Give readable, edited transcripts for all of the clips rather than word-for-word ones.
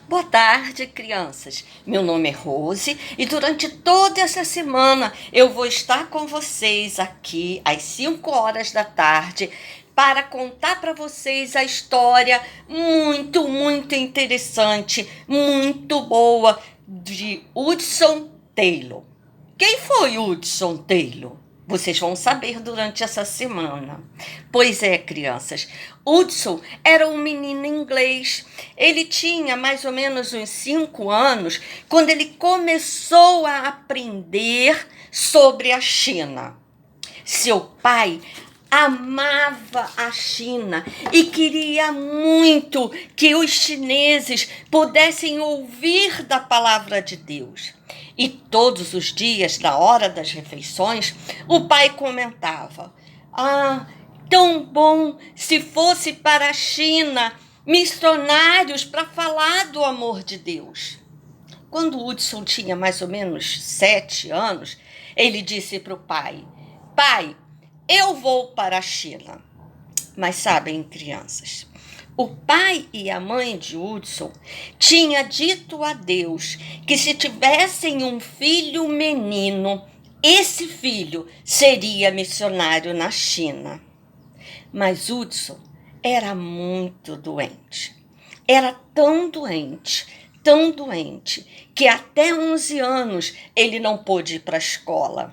Boa tarde, crianças. Meu nome é Rose e durante toda essa semana eu vou estar com vocês aqui às 5 horas da tarde para contar para vocês a história muito interessante, muito boa de Hudson Taylor. Quem foi Hudson Taylor? Vocês vão saber durante essa semana. Pois é, crianças, Hudson era um menino inglês. Ele tinha mais ou menos uns 5 anos quando ele começou a aprender sobre a China. Seu pai amava a China e queria muito que os chineses pudessem ouvir da palavra de Deus. E todos os dias, na hora das refeições, o pai comentava: "Ah, tão bom se fosse para a China missionários para falar do amor de Deus." Quando Hudson tinha mais ou menos 7 anos, ele disse para o pai: "Pai, eu vou para a China." Mas sabem, crianças, o pai e a mãe de Hudson tinham dito a Deus que se tivessem um filho menino, esse filho seria missionário na China. Mas Hudson era muito doente. Era tão doente, que até 11 anos ele não pôde ir para a escola.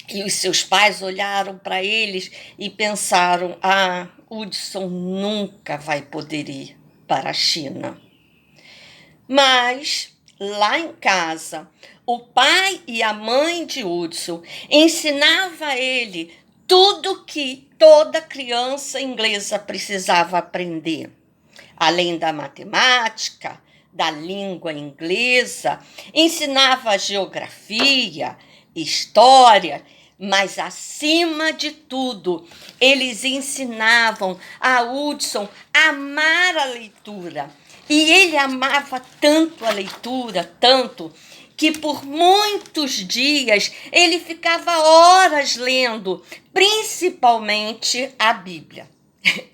E os seus pais olharam para eles e pensaram: "Ah, Hudson nunca vai poder ir para a China." Mas, lá em casa, o pai e a mãe de Hudson ensinavam a ele tudo que toda criança inglesa precisava aprender. Além da matemática, da língua inglesa, ensinava geografia, história, mas acima de tudo, eles ensinavam a Hudson a amar a leitura. E ele amava tanto a leitura, tanto, que por muitos dias ele ficava horas lendo, principalmente a Bíblia.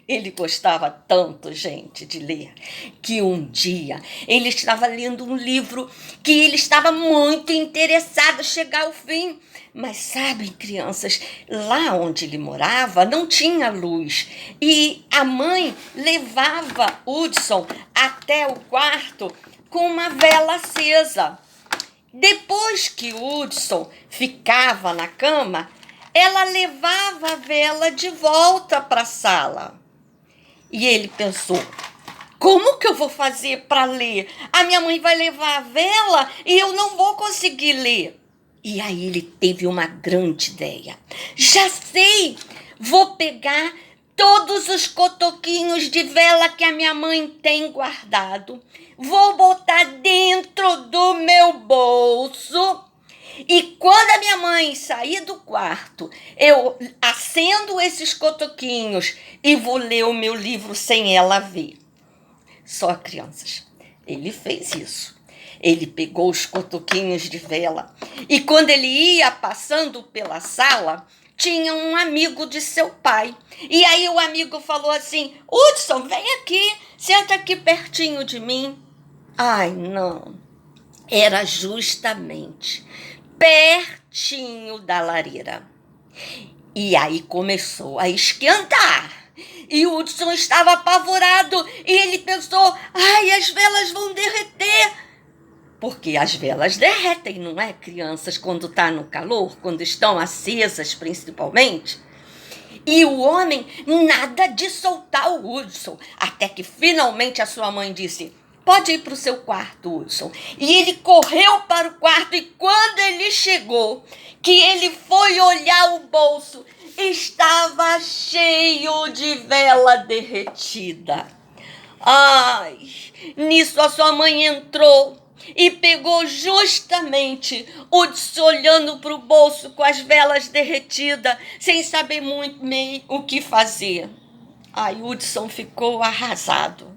Ele gostava tanto, gente, de ler, que um dia ele estava lendo um livro que ele estava muito interessado a chegar ao fim. Mas sabem, crianças, lá onde ele morava não tinha luz. E a mãe levava Hudson até o quarto com uma vela acesa. Depois que Hudson ficava na cama, ela levava a vela de volta para a sala. E ele pensou: como que eu vou fazer para ler? A minha mãe vai levar a vela e eu não vou conseguir ler. E aí ele teve uma grande ideia. Já sei! Vou pegar todos os cotoquinhos de vela que a minha mãe tem guardado. Vou botar dentro do meu bolso. E quando a minha mãe sair do quarto, eu acendo esses cotoquinhos e vou ler o meu livro sem ela ver. Só, crianças, ele fez isso. Ele pegou os cotoquinhos de vela e quando ele ia passando pela sala, tinha um amigo de seu pai. E aí o amigo falou assim: "Hudson, vem aqui, senta aqui pertinho de mim." Ai, não. Era justamente pertinho da lareira. E aí começou a esquentar. E o Hudson estava apavorado e ele pensou: "Ai, as velas vão derreter." Porque as velas derretem, não é, crianças, quando está no calor, quando estão acesas principalmente? E o homem nada de soltar o Hudson, até que finalmente a sua mãe disse: "Pode ir para o seu quarto, Hudson." E ele correu para o quarto e quando ele chegou, que ele foi olhar o bolso, estava cheio de vela derretida. Ai, nisso a sua mãe entrou e pegou justamente Hudson olhando para o bolso com as velas derretidas, sem saber muito bem o que fazer. Aí Hudson ficou arrasado,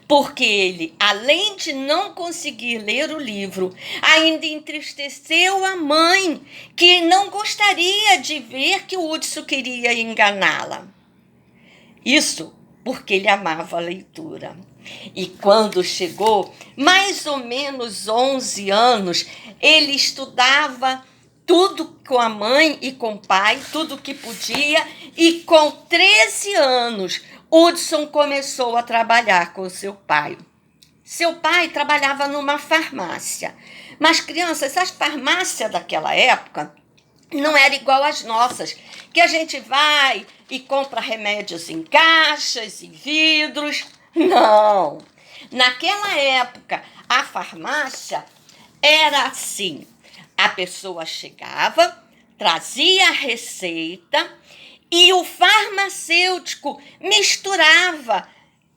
porque ele, além de não conseguir ler o livro, ainda entristeceu a mãe, que não gostaria de ver que o Hudson queria enganá-la. Isso porque ele amava a leitura. E quando chegou, mais ou menos 11 anos, ele estudava tudo com a mãe e com o pai, tudo que podia, e com 13 anos, Hudson começou a trabalhar com seu pai. Seu pai trabalhava numa farmácia. Mas, crianças, as farmácias daquela época não era igual às nossas, que a gente vai e compra remédios em caixas, em vidros. Não. Naquela época, a farmácia era assim. A pessoa chegava, trazia a receita e o farmacêutico misturava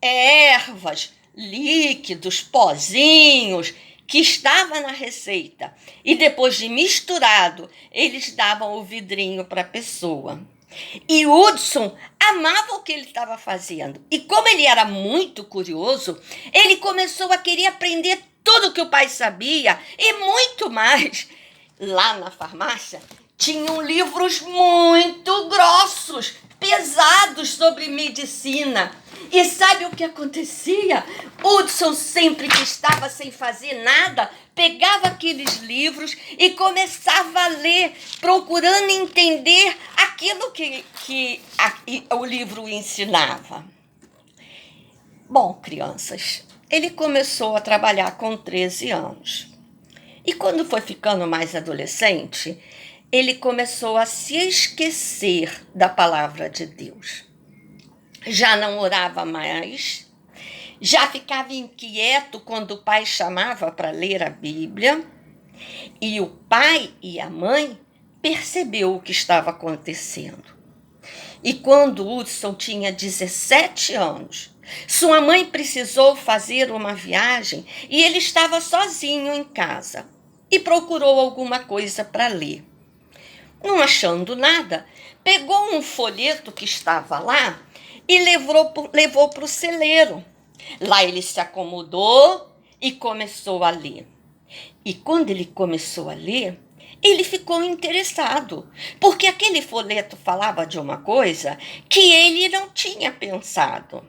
ervas, líquidos, pozinhos que estava na receita. E depois de misturado, eles davam o vidrinho para a pessoa. E Hudson amava o que ele estava fazendo. E como ele era muito curioso, ele começou a querer aprender tudo que o pai sabia e muito mais. Lá na farmácia, tinham livros muito grossos, pesados sobre medicina. E sabe o que acontecia? Hudson, sempre que estava sem fazer nada, pegava aqueles livros e começava a ler, procurando entender aquilo que o livro ensinava. Bom, crianças, ele começou a trabalhar com 13 anos. E quando foi ficando mais adolescente, ele começou a se esquecer da palavra de Deus. Já não orava mais, já ficava inquieto quando o pai chamava para ler a Bíblia. E o pai e a mãe percebeu o que estava acontecendo. E quando Hudson tinha 17 anos, sua mãe precisou fazer uma viagem e ele estava sozinho em casa e procurou alguma coisa para ler. Não achando nada, pegou um folheto que estava lá e levou para o celeiro. Lá ele se acomodou e começou a ler. E quando ele começou a ler, ele ficou interessado, porque aquele folheto falava de uma coisa que ele não tinha pensado.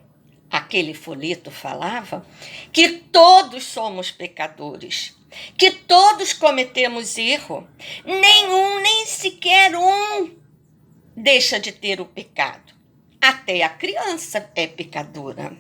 Aquele folheto falava que todos somos pecadores, que todos cometemos erro, nenhum, nem sequer um, deixa de ter o pecado. Até a criança é pecadora.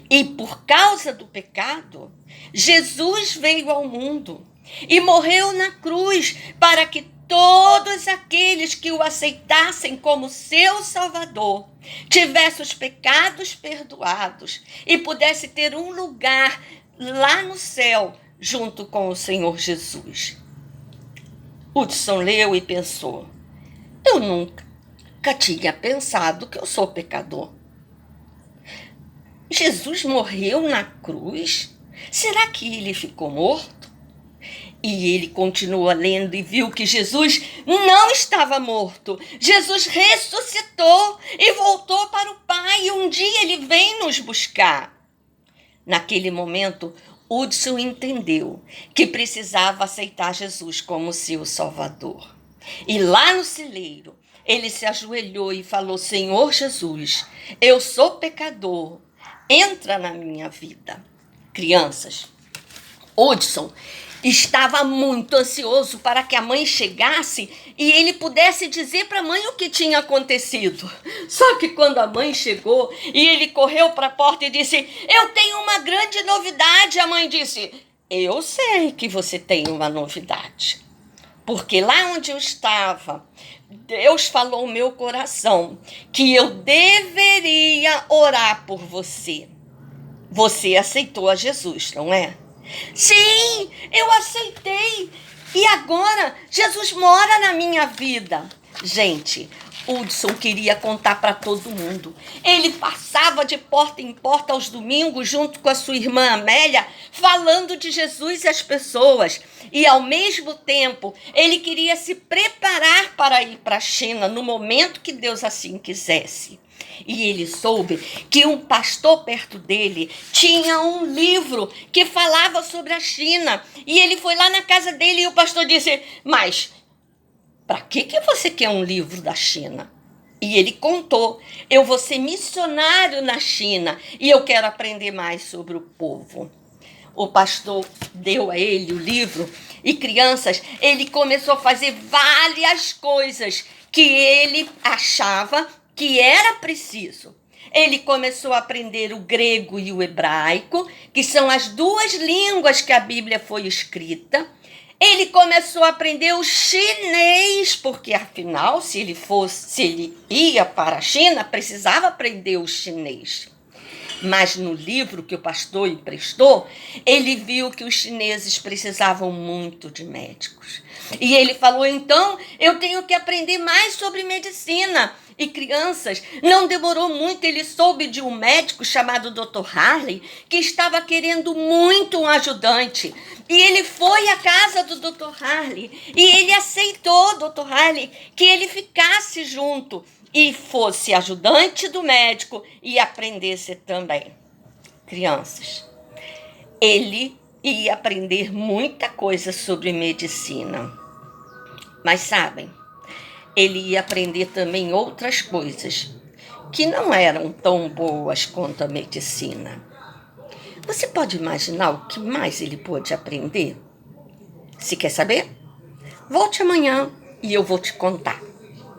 E por causa do pecado, Jesus veio ao mundo e morreu na cruz para que todos aqueles que o aceitassem como seu Salvador tivessem os pecados perdoados e pudesse ter um lugar lá no céu junto com o Senhor Jesus. Hudson leu e pensou: eu nunca tinha pensado que eu sou pecador. Jesus morreu na cruz? Será que ele ficou morto? E ele continua lendo e viu que Jesus não estava morto. Jesus ressuscitou e voltou para o Pai. E um dia ele vem nos buscar. Naquele momento, Hudson entendeu que precisava aceitar Jesus como seu Salvador. E lá no celeiro, ele se ajoelhou e falou: Senhor Jesus, eu sou pecador. Entra na minha vida. Crianças, Hudson estava muito ansioso para que a mãe chegasse e ele pudesse dizer para a mãe o que tinha acontecido. Só que quando a mãe chegou e ele correu para a porta e disse: eu tenho uma grande novidade, a mãe disse: eu sei que você tem uma novidade, porque lá onde eu estava, Deus falou no meu coração que eu deveria orar por você. Você aceitou a Jesus, não é? Sim, eu aceitei. E agora Jesus mora na minha vida. Gente, Hudson queria contar para todo mundo. Ele passava de porta em porta aos domingos junto com a sua irmã Amélia, falando de Jesus às pessoas. E ao mesmo tempo, ele queria se preparar para ir para a China no momento que Deus assim quisesse. E ele soube que um pastor perto dele tinha um livro que falava sobre a China. E ele foi lá na casa dele e o pastor disse: mas para que você quer um livro da China? E ele contou: eu vou ser missionário na China e eu quero aprender mais sobre o povo. O pastor deu a ele o livro e, crianças, ele começou a fazer várias coisas que ele achava que era preciso. Ele começou a aprender o grego e o hebraico, que são as duas línguas que a Bíblia foi escrita. Ele começou a aprender o chinês, porque afinal, se ele ia para a China, precisava aprender o chinês. Mas no livro que o pastor emprestou, ele viu que os chineses precisavam muito de médicos. E ele falou: então, eu tenho que aprender mais sobre medicina. E, crianças, não demorou muito, ele soube de um médico chamado Dr. Harley, que estava querendo muito um ajudante. E ele foi à casa do Dr. Harley e ele aceitou, Dr. Harley, que ele ficasse junto e fosse ajudante do médico e aprendesse também. Crianças, ele ia aprender muita coisa sobre medicina. Mas sabem, ele ia aprender também outras coisas que não eram tão boas quanto a medicina. Você pode imaginar o que mais ele pôde aprender? Se quer saber? Volte amanhã e eu vou te contar.